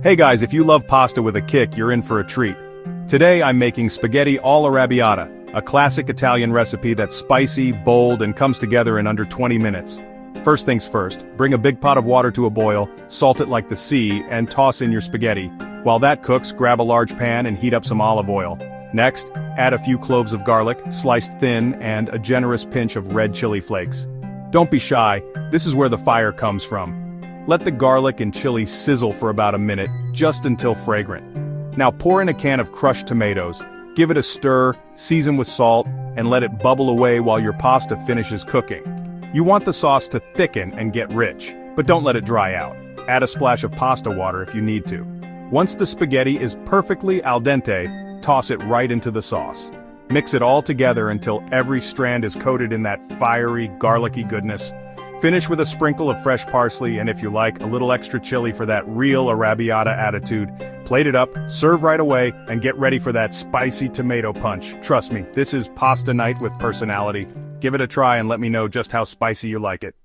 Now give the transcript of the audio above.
Hey guys, if you love pasta with a kick, you're in for a treat. Today I'm making spaghetti all'arrabbiata, a classic Italian recipe that's spicy, bold, and comes together in under 20 minutes. First things first, bring a big pot of water to a boil, salt it like the sea, and toss in your spaghetti. While that cooks, grab a large pan and heat up some olive oil. Next, add a few cloves of garlic, sliced thin, and a generous pinch of red chili flakes. Don't be shy, this is where the fire comes from. Let the garlic and chili sizzle for about a minute, just until fragrant. Now pour in a can of crushed tomatoes, give it a stir, season with salt, and let it bubble away while your pasta finishes cooking. You want the sauce to thicken and get rich, but don't let it dry out. Add a splash of pasta water if you need to. Once the spaghetti is perfectly al dente, toss it right into the sauce. Mix it all together until every strand is coated in that fiery, garlicky goodness. Finish with a sprinkle of fresh parsley and, if you like, a little extra chili for that real arrabbiata attitude. Plate it up, serve right away, and get ready for that spicy tomato punch. Trust me, this is pasta night with personality. Give it a try and let me know just how spicy you like it.